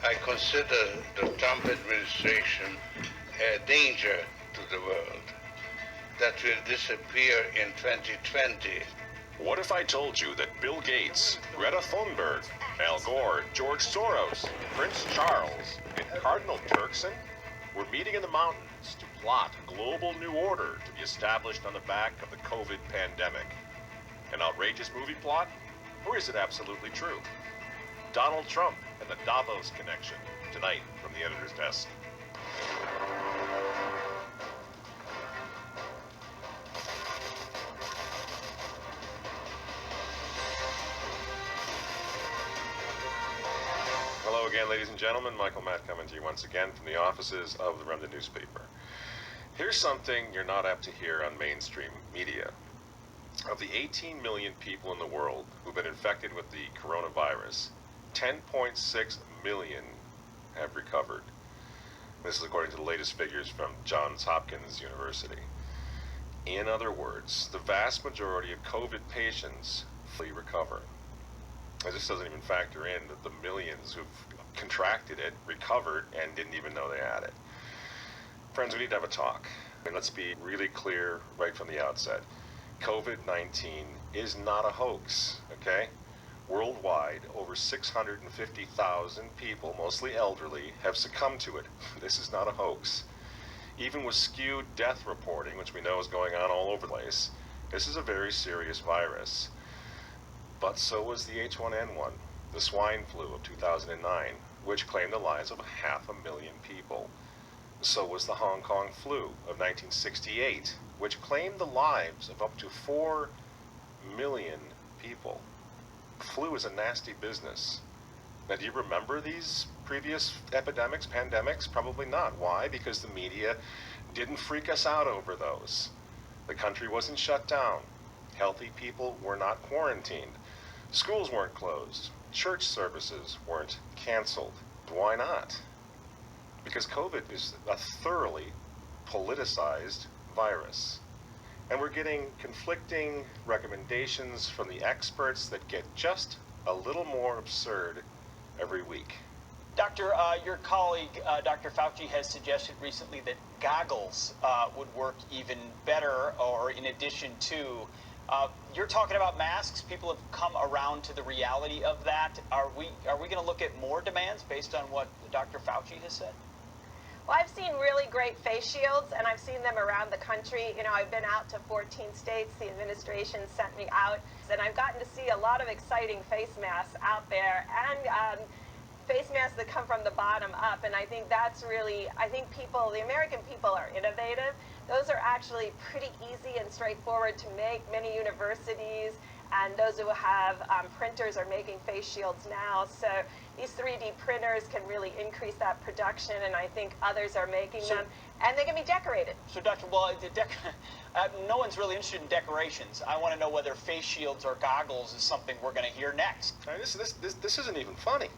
I consider the Trump administration a danger to the world that will disappear in 2020. What if I told you that Bill Gates, Greta Thunberg, Al Gore, George Soros, Prince Charles, and Cardinal Turkson were meeting in the mountains to plot a global new order to be established on the back of the COVID pandemic? An outrageous movie plot? Or is it absolutely true? Donald Trump and the Davos connection, tonight from the editor's desk. Hello again, ladies and gentlemen. Michael Matt coming to you once again from the offices of the Remnant newspaper. Here's something you're not apt to hear on mainstream media. Of the 18 million people in the world who've been infected with the coronavirus, 10.6 million have recovered. This is according to the latest figures from Johns Hopkins University. In other words, the vast majority of COVID patients fully recover. This doesn't even factor in the millions who've contracted it, recovered, and didn't even know they had it. Friends, we need to have a talk. And let's be really clear right from the outset. COVID-19 is not a hoax, okay? Worldwide, over 650,000 people, mostly elderly, have succumbed to it. This is not a hoax. Even with skewed death reporting, which we know is going on all over the place, this is a very serious virus. But so was the H1N1, the swine flu of 2009, which claimed the lives of 500,000 people. So was the Hong Kong flu of 1968, which claimed the lives of up to 4 million people. Flu is a nasty business. Now, do you remember these previous epidemics, pandemics? Probably not. Why? Because the media didn't freak us out over those. The country wasn't shut down. Healthy people were not quarantined. Schools weren't closed. Church services weren't canceled. Why not? Because COVID is a thoroughly politicized virus. And we're getting conflicting recommendations from the experts that get just a little more absurd every week. Doctor, your colleague, Dr. Fauci, has suggested recently that goggles would work even better, or in addition to. You're talking about masks. People have come around to the reality of that. Are we going to look at more demands based on what Dr. Fauci has said? Well, I've seen really great face shields, and I've seen them around the country. You know, I've been out to 14 states. The administration sent me out, and I've gotten to see a lot of exciting face masks out there, and face masks that come from the bottom up. And I think that's really, people, the American people are innovative. Those are actually pretty easy and straightforward to make. Many universities and those who have printers are making face shields now. So these 3D printers can really increase that production, and I think others are making them, and they can be decorated. So, Dr. Well, no one's really interested in decorations. I want to know whether face shields or goggles is something we're going to hear next. This isn't even funny.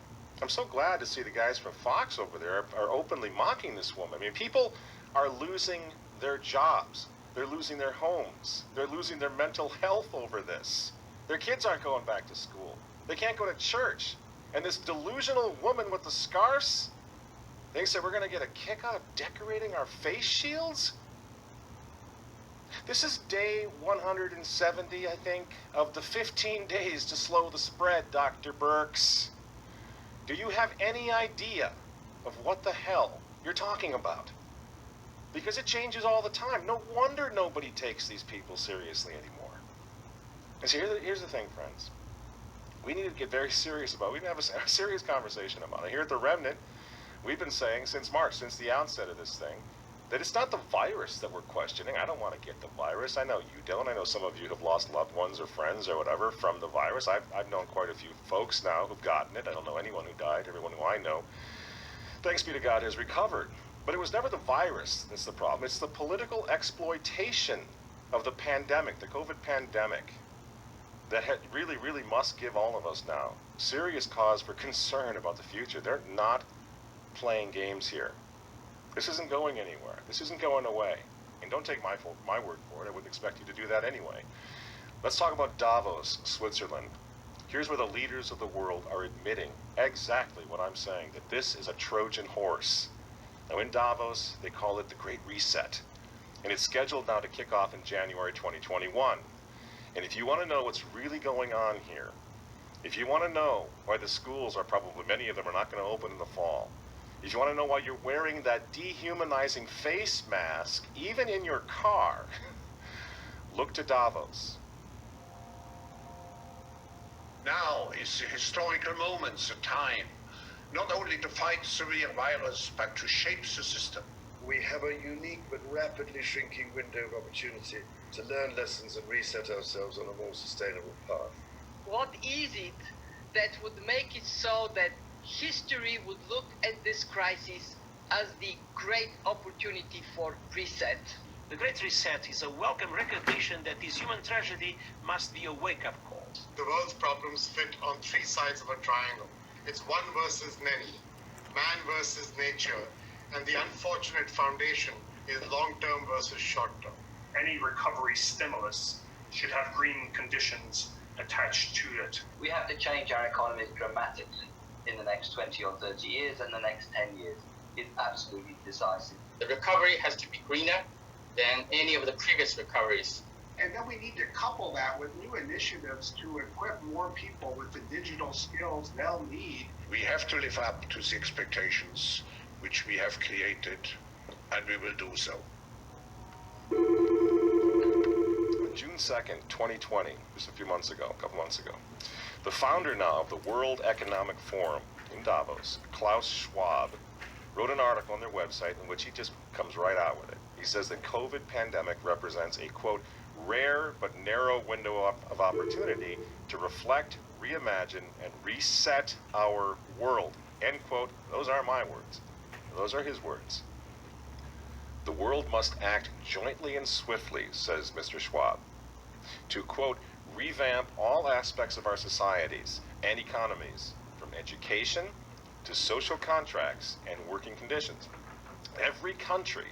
I'm so glad to see the guys from Fox over there are openly mocking this woman. I mean, people are losing their jobs. They're losing their homes. They're losing their mental health over this. Their kids aren't going back to school. They can't go to church. And this delusional woman with the scarves thinks that we're going to get a kick out of decorating our face shields? This is day 170, I think, of the 15 days to slow the spread, Dr. Birx. Do you have any idea of what the hell you're talking about? Because it changes all the time. No wonder nobody takes these people seriously anymore. And so here's the thing, friends. We need to get very serious about it. We need to have a serious conversation about it. Here at The Remnant, we've been saying since March, since the outset of this thing, that it's not the virus that we're questioning. I don't want to get the virus. I know you don't. I know some of you have lost loved ones or friends or whatever from the virus. I've known quite a few folks now who've gotten it. I don't know anyone who died. Everyone who I know, thanks be to God, has recovered. But it was never the virus that's the problem. It's the political exploitation of the pandemic, the COVID pandemic, that really, really must give all of us now serious cause for concern about the future. They're not playing games here. This isn't going anywhere. This isn't going away. And don't take my word for it. I wouldn't expect you to do that anyway. Let's talk about Davos, Switzerland. Here's where the leaders of the world are admitting exactly what I'm saying, that this is a Trojan horse. Now in Davos, they call it the Great Reset, and it's scheduled now to kick off in January 2021. And if you want to know what's really going on here, if you want to know why the schools are probably, many of them are not going to open in the fall, if you want to know why you're wearing that dehumanizing face mask, even in your car, look to Davos. Now is the historical moment, the time, not only to fight severe virus, but to shape the system. We have a unique but rapidly shrinking window of opportunity to learn lessons and reset ourselves on a more sustainable path. What is it that would make it so that history would look at this crisis as the great opportunity for reset? The Great Reset is a welcome recognition that this human tragedy must be a wake-up call. The world's problems fit on three sides of a triangle. It's one versus many, man versus nature, and the unfortunate foundation is long-term versus short-term. Any recovery stimulus should have green conditions attached to it. We have to change our economies dramatically in the next 20 or 30 years, and the next 10 years is absolutely decisive. The recovery has to be greener than any of the previous recoveries. And then we need to couple that with new initiatives to equip more people with the digital skills they'll need. We have to live up to the expectations which we have created, and we will do so. On June 2nd, 2020, just a couple months ago, the founder now of the World Economic Forum in Davos, Klaus Schwab, wrote an article on their website in which he just comes right out with it. He says the COVID pandemic represents a, quote, rare but narrow window of opportunity to reflect, reimagine, and reset our world, end quote. Those aren't my words. Those are his words. The world must act jointly and swiftly, says Mr. Schwab, to, quote, revamp all aspects of our societies and economies, from education to social contracts and working conditions. Every country,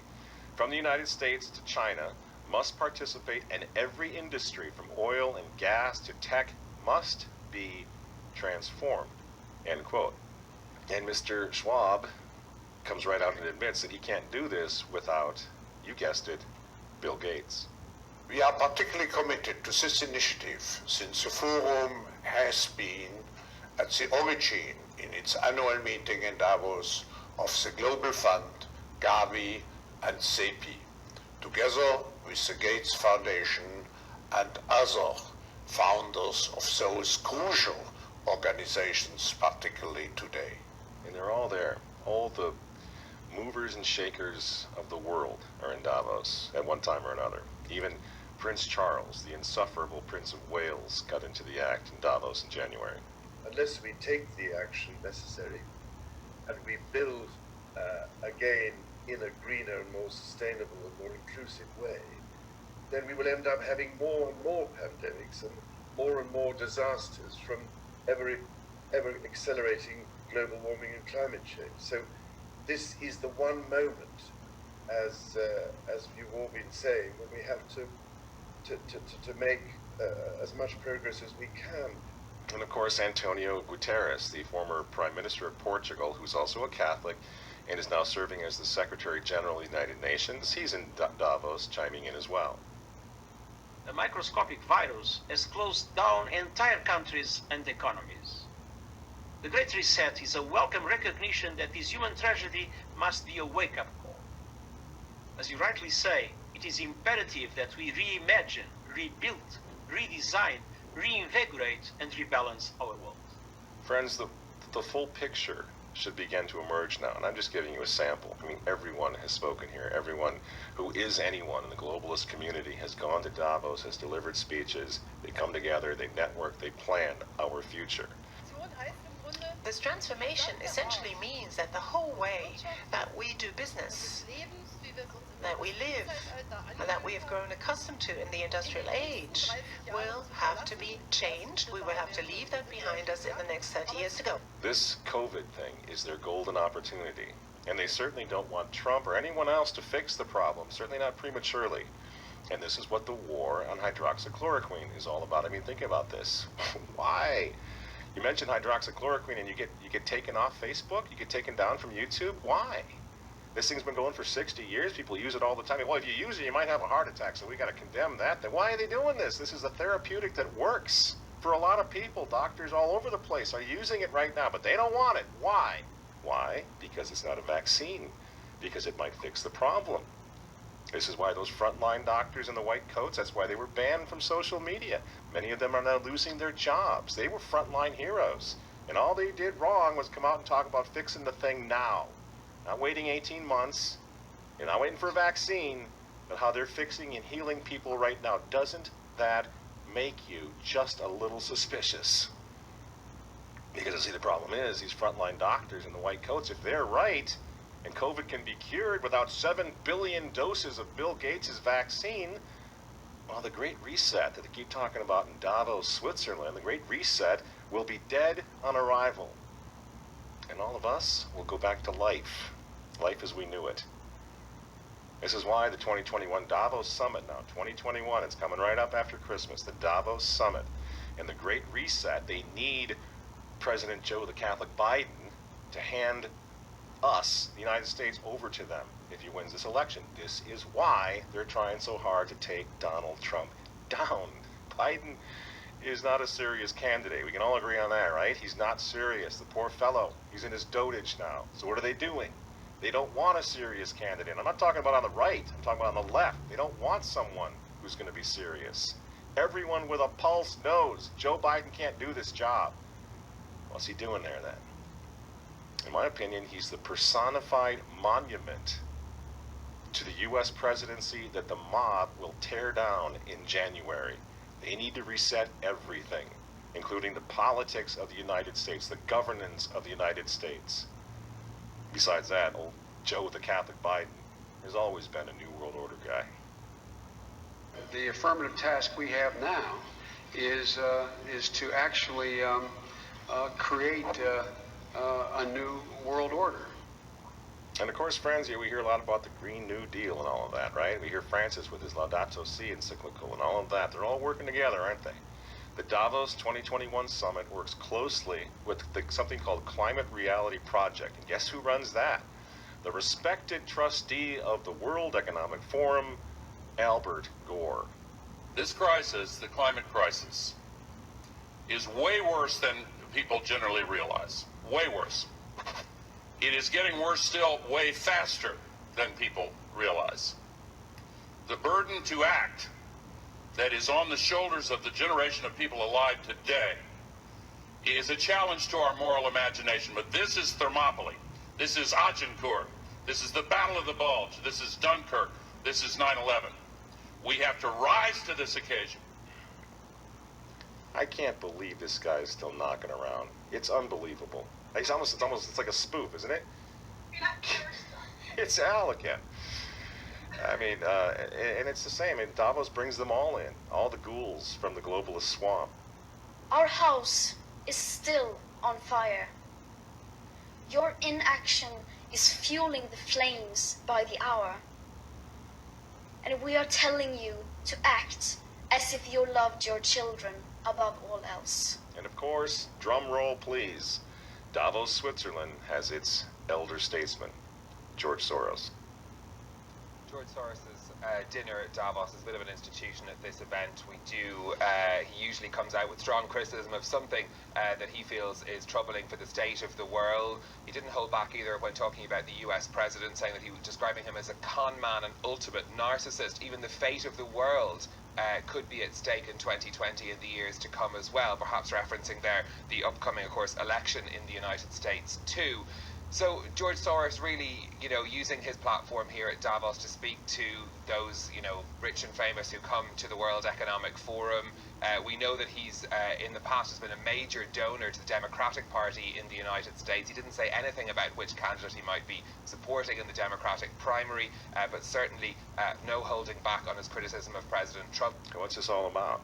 from the United States to China, must participate, and every industry, from oil and gas to tech, must be transformed, end quote. And Mr. Schwab comes right out and admits that he can't do this without, you guessed it, Bill Gates. We are particularly committed to this initiative since the Forum has been at the origin in its annual meeting in Davos of the Global Fund, Gavi, and CEPI, together with the Gates Foundation and other founders of those crucial organizations, particularly today. And they're all there. All the movers and shakers of the world are in Davos at one time or another. Even Prince Charles, the insufferable Prince of Wales, got into the act in Davos in January. Unless we take the action necessary and we build again in a greener and more sustainable and more inclusive way, then we will end up having more and more pandemics and more disasters from ever accelerating global warming and climate change. So this is the one moment, as you've all been saying, when we have to make as much progress as we can. And of course, Antonio Guterres, the former Prime Minister of Portugal, who's also a Catholic and is now serving as the Secretary General of the United Nations, he's in Davos, chiming in as well. A microscopic virus has closed down entire countries and economies. The Great Reset is a welcome recognition that this human tragedy must be a wake-up call. As you rightly say, it is imperative that we reimagine, rebuild, redesign, reinvigorate, and rebalance our world. Friends, the full picture should begin to emerge now, and I'm just giving you a sample. I mean, everyone has spoken here. Everyone who is anyone in the globalist community has gone to Davos, has delivered speeches. They come together, they network, they plan our future. This transformation essentially means that the whole way that we do business, that we live, and that we have grown accustomed to in the industrial age will have to be changed. We will have to leave that behind us in the next 30 years to go. This COVID thing is their golden opportunity, and they certainly don't want Trump or anyone else to fix the problem, certainly not prematurely. And this is what the war on hydroxychloroquine is all about. I mean, think about this. Why? You mentioned hydroxychloroquine and you get taken off Facebook, you get taken down from YouTube. Why? This thing's been going for 60 years. People use it all the time. Well, if you use it, you might have a heart attack, so we got to condemn that. Then why are they doing this? This is a therapeutic that works for a lot of people. Doctors all over the place are using it right now, but they don't want it. Why? Why? Because it's not a vaccine. Because it might fix the problem. This is why those frontline doctors in the white coats, that's why they were banned from social media. Many of them are now losing their jobs. They were frontline heroes. And all they did wrong was come out and talk about fixing the thing now. Not waiting 18 months. You're not waiting for a vaccine. But how they're fixing and healing people right now. Doesn't that make you just a little suspicious? Because, see, the problem is these frontline doctors in the white coats, if they're right, and COVID can be cured without 7 billion doses of Bill Gates' vaccine, well, the Great Reset that they keep talking about in Davos, Switzerland, the Great Reset will be dead on arrival. And all of us will go back to life as we knew it. This is why the 2021 Davos Summit now, 2021, it's coming right up after Christmas, the Davos Summit. And the Great Reset, they need President Joe the Catholic Biden to hand us, the United States, over to them if he wins this election. This is why they're trying so hard to take Donald Trump down. Biden is not a serious candidate. We can all agree on that, right? He's not serious. The poor fellow. He's in his dotage now. So what are they doing? They don't want a serious candidate. I'm not talking about on the right. I'm talking about on the left. They don't want someone who's going to be serious. Everyone with a pulse knows Joe Biden can't do this job. What's he doing there then? In my opinion, he's the personified monument to the U.S. presidency that the mob will tear down in January. They need to reset everything, including the politics of the United States, the governance of the United States. Besides that, old Joe the Catholic Biden has always been a New World Order guy. The affirmative task we have now is to actually create a new world order. And of course, friends, we hear a lot about the Green New Deal and all of that, right? We hear Francis with his Laudato Si encyclical and all of that. They're all working together, aren't they? The Davos 2021 Summit works closely with something called Climate Reality Project. And guess who runs that? The respected trustee of the World Economic Forum, Albert Gore. This crisis, the climate crisis, is way worse than people generally realize. Way worse. It is getting worse still way faster than people realize. The burden to act that is on the shoulders of the generation of people alive today is a challenge to our moral imagination. But this is Thermopylae. This is Agincourt. This is the Battle of the Bulge. This is Dunkirk. This is 9/11. We have to rise to this occasion. I can't believe this guy is still knocking around. It's unbelievable. It's like a spoof, isn't it? It's Al again. I mean, and it's the same. And Davos brings them all in, all the ghouls from the globalist swamp. Our house is still on fire. Your inaction is fueling the flames by the hour. And we are telling you to act as if you loved your children above all else. And of course, drum roll please, Davos, Switzerland has its elder statesman, George Soros. George Soros's dinner at Davos is a bit of an institution at this event. He usually comes out with strong criticism of something that he feels is troubling for the state of the world. He didn't hold back either when talking about the US president, saying that he was describing him as a con man, an ultimate narcissist. Even the fate of the world could be at stake in 2020 and the years to come as well, perhaps referencing there the upcoming, of course, election in the United States too. So George Soros really, using his platform here at Davos to speak to those, rich and famous who come to the World Economic Forum. We know that he's, in the past, has been a major donor to the Democratic Party in the United States. He didn't say anything about which candidate he might be supporting in the Democratic primary, but certainly no holding back on his criticism of President Trump. What's this all about?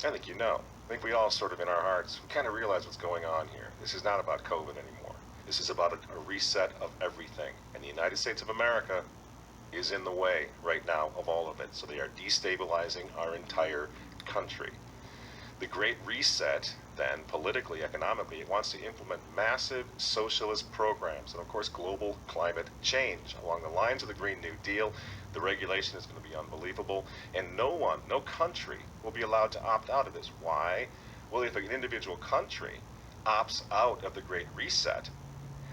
I think you know. I think we all sort of in our hearts, we kind of realize what's going on here. This is not about COVID anymore. This is about a reset of everything. And the United States of America is in the way right now of all of it. So they are destabilizing our entire country. The Great Reset, then, politically, economically, it wants to implement massive socialist programs and, of course, global climate change. Along the lines of the Green New Deal, the regulation is going to be unbelievable, and no country will be allowed to opt out of this. Why? Well, if an individual country opts out of the Great Reset,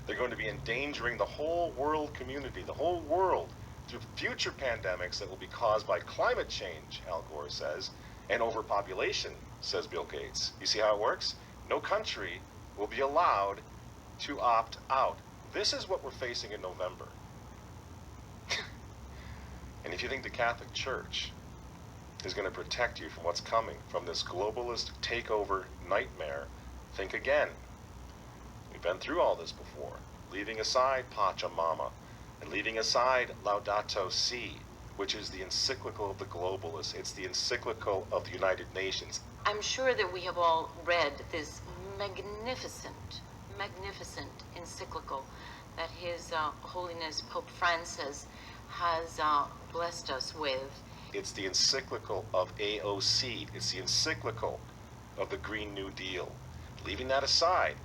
they're going to be endangering the whole world community, the whole world, through future pandemics that will be caused by climate change, Al Gore says, and overpopulation, says Bill Gates. You see how it works? No country will be allowed to opt out. This is what we're facing in November. And if you think the Catholic Church is going to protect you from what's coming, from this globalist takeover nightmare, think again. We've been through all this before, leaving aside Pachamama and leaving aside Laudato Si, which is the encyclical of the globalists. It's the encyclical of the United Nations. I'm sure that we have all read this magnificent encyclical that His Holiness Pope Francis has blessed us with. It's the encyclical of AOC. It's the encyclical of the Green New Deal. Leaving that aside,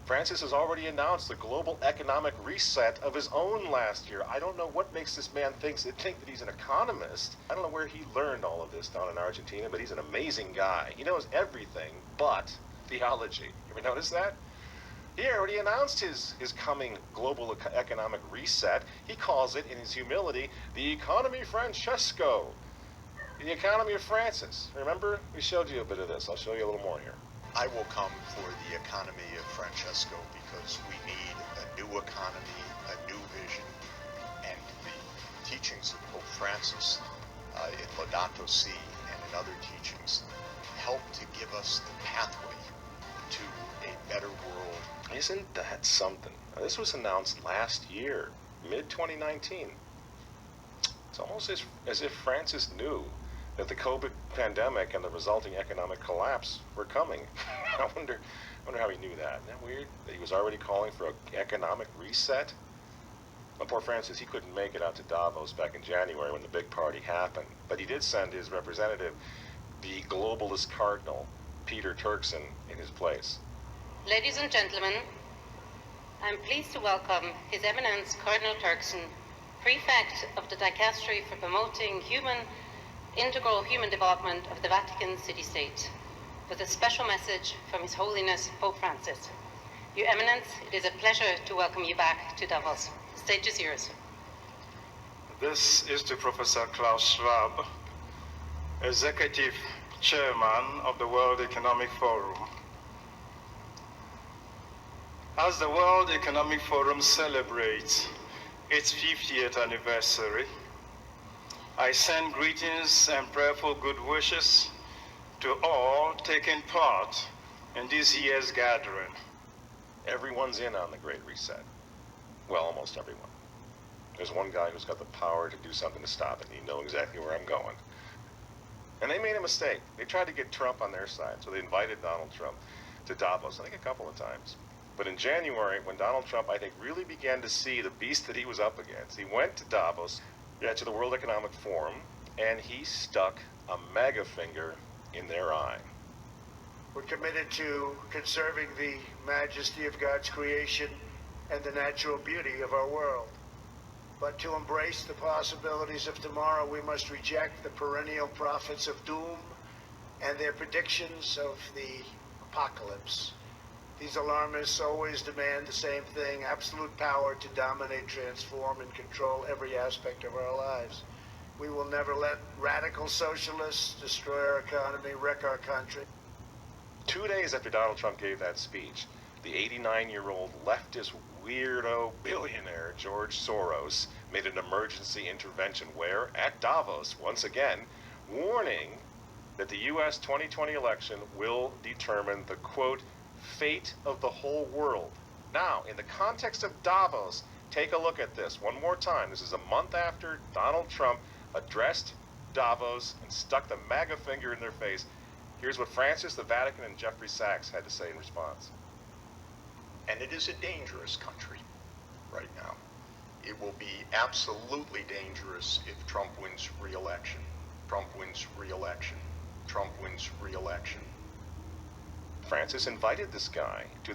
Francis has already announced the global economic reset of his own last year. I don't know what makes this man think that he's an economist. I don't know where he learned all of this down in Argentina, but he's an amazing guy. He knows everything but theology. You ever notice that? He already announced his coming global economic reset. He calls it, in his humility, the Economy Francesco. The economy of Francis. Remember? We showed you a bit of this. I'll show you a little more here. I will come for the economy of Francesco because we need a new economy, a new vision, and the teachings of Pope Francis in Laudato Si and in other teachings help to give us the pathway to a better world. Isn't that something? Now, this was announced last year, mid-2019. It's almost as if Francis knew that the COVID pandemic and the resulting economic collapse were coming. I wonder how he knew that. Isn't that weird? That he was already calling for an economic reset? Well, poor Francis, he couldn't make it out to Davos back in January when the big party happened. But he did send his representative, the globalist cardinal, Peter Turkson, in his place. Ladies and gentlemen, I'm pleased to welcome His Eminence Cardinal Turkson, Prefect of the Dicastery for Promoting Integral Human Development of the Vatican City-State, with a special message from His Holiness Pope Francis. Your Eminence, it is a pleasure to welcome you back to Davos. The stage is yours. This is to Professor Klaus Schwab, Executive Chairman of the World Economic Forum. As the World Economic Forum celebrates its 50th anniversary, I send greetings and prayerful good wishes to all taking part in this year's gathering. Everyone's in on the Great Reset. Well, almost everyone. There's one guy who's got the power to do something to stop it, and you know exactly where I'm going. And they made a mistake. They tried to get Trump on their side, so they invited Donald Trump to Davos, I think a couple of times. But in January, when Donald Trump, I think, really began to see the beast that he was up against, he went to Davos, to the World Economic Forum, and he stuck a mega finger in their eye. We're committed to conserving the majesty of God's creation and the natural beauty of our world. But to embrace the possibilities of tomorrow, we must reject the perennial prophets of doom and their predictions of the apocalypse. These alarmists always demand the same thing: absolute power to dominate, transform, and control every aspect of our lives. We will never let radical socialists destroy our economy, wreck our country. 2 days after Donald Trump gave that speech, the 89-year-old leftist weirdo billionaire George Soros made an emergency intervention where, at Davos, once again, warning that the U.S. 2020 election will determine the, quote, fate of the whole world. Now, in the context of Davos, take a look at this one more time. This is a month after Donald Trump addressed Davos and stuck the MAGA finger in their face. Here's what Francis, the Vatican, and Jeffrey Sachs had to say in response. And it is a dangerous country right now. it will be absolutely dangerous if Trump wins re-election. Trump wins re-election. Trump wins re-election. Francis invited this guy to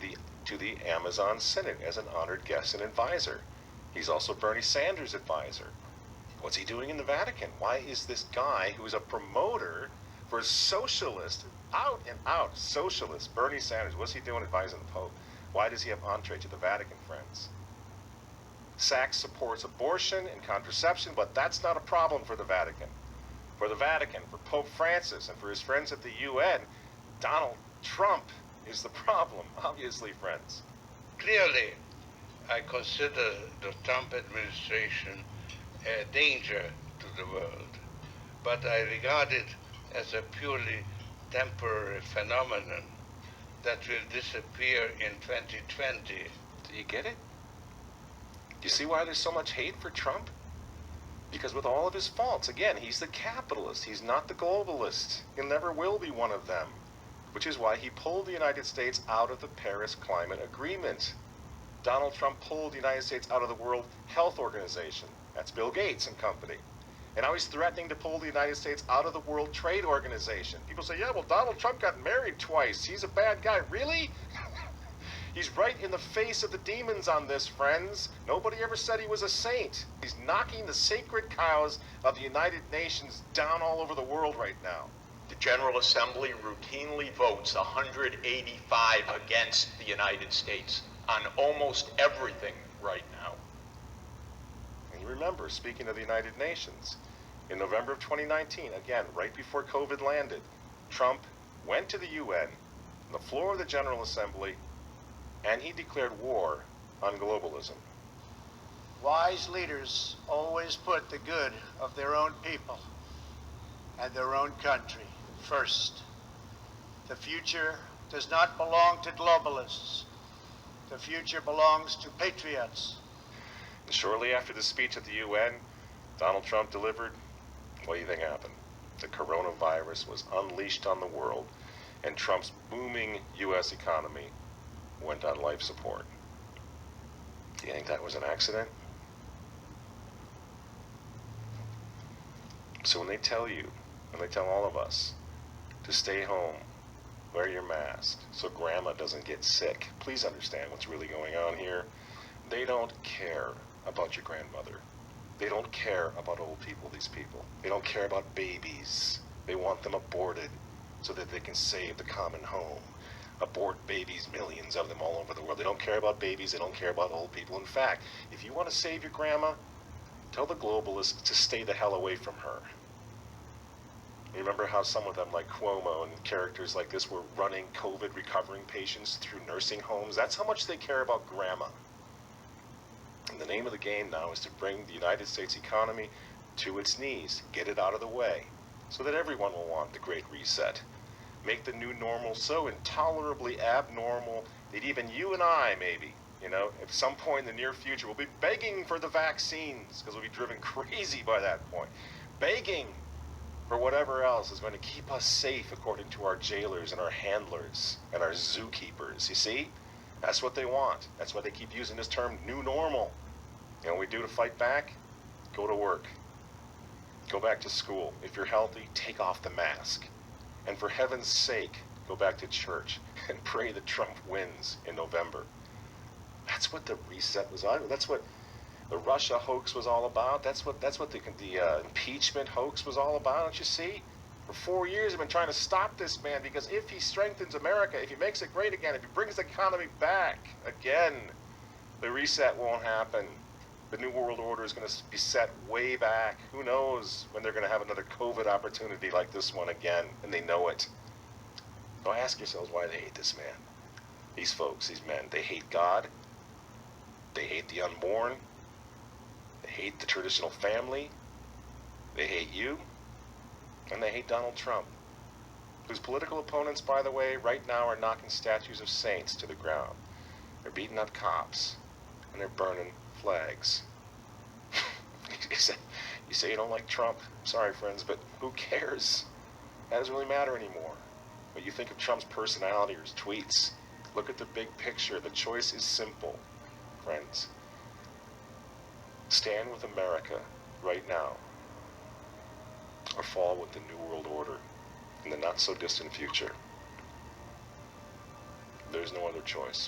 the Amazon Synod as an honored guest and advisor. He's also Bernie Sanders' advisor. What's he doing in the Vatican? Why is this guy who is a promoter for socialist, out and out socialist, Bernie Sanders, what's he doing advising the Pope? Why does he have entree to the Vatican, friends? Sachs supports abortion and contraception, but that's not a problem for the Vatican. For the Vatican, for Pope Francis, and for his friends at the UN, Donald Trump is the problem, obviously, friends. Clearly, I consider the Trump administration a danger to the world, but I regard it as a purely temporary phenomenon that will disappear in 2020. Do you get it? Do you see why there's so much hate for Trump? Because with all of his faults, again, he's the capitalist. He's not the globalist. He never will be one of them, which is why he pulled the United States out of the Paris Climate Agreement. Donald Trump pulled the United States out of the World Health Organization. That's Bill Gates and company. And now he's threatening to pull the United States out of the World Trade Organization. People say, yeah, well, Donald Trump got married twice. He's a bad guy. Really? He's right in the face of the demons on this, friends. Nobody ever said he was a saint. He's knocking the sacred cows of the United Nations down all over the world right now. The General Assembly routinely votes 185 against the United States on almost everything right now. And you remember, speaking of the United Nations, in November of 2019, again, right before COVID landed, Trump went to the UN, on the floor of the General Assembly, and he declared war on globalism. Wise leaders always put the good of their own people and their own country first. The future does not belong to globalists. The future belongs to patriots. And shortly after the speech at the UN, Donald Trump delivered, what do you think happened? The coronavirus was unleashed on the world, and Trump's booming U.S. economy went on life support. Do you think that was an accident? So when they tell you, when they tell all of us to stay home, wear your mask so grandma doesn't get sick, please understand what's really going on here. They don't care about your grandmother. They don't care about old people, these people. They don't care about babies. They want them aborted so that they can save the common home. Abort babies, millions of them all over the world. They don't care about babies. They don't care about old people. In fact, if you want to save your grandma, tell the globalists to stay the hell away from her. You remember how some of them, like Cuomo and characters like this, were running COVID recovering patients through nursing homes? That's how much they care about grandma. And the name of the game now is to bring the United States economy to its knees, get it out of the way, so that everyone will want the Great Reset. Make the new normal so intolerably abnormal that even you and I, maybe, at some point in the near future, will be begging for the vaccines because we'll be driven crazy by that point. Begging for whatever else is going to keep us safe according to our jailers and our handlers and our zookeepers. You see? That's what they want. That's why they keep using this term, new normal. You know what we do to fight back? Go to work. Go back to school. If you're healthy, take off the mask. And for heaven's sake, go back to church and pray that Trump wins in November. That's what the reset was on. That's what the Russia hoax was all about. That's what the impeachment hoax was all about. Don't you see? For 4 years, I've been trying to stop this man because if he strengthens America, if he makes it great again, if he brings the economy back again, the reset won't happen. The New World Order is going to be set way back. Who knows when they're going to have another COVID opportunity like this one again, and they know it. So ask yourselves why they hate this man. These folks, these men, they hate God. They hate the unborn. They hate the traditional family. They hate you. And they hate Donald Trump, whose political opponents, by the way, right now are knocking statues of saints to the ground. They're beating up cops, and they're burning flags. You say you don't like Trump? Sorry, friends, but who cares? That doesn't really matter anymore. What you think of Trump's personality or his tweets, look at the big picture. The choice is simple, friends. stand with America right now, or fall with the New World Order in the not-so-distant future. There's no other choice.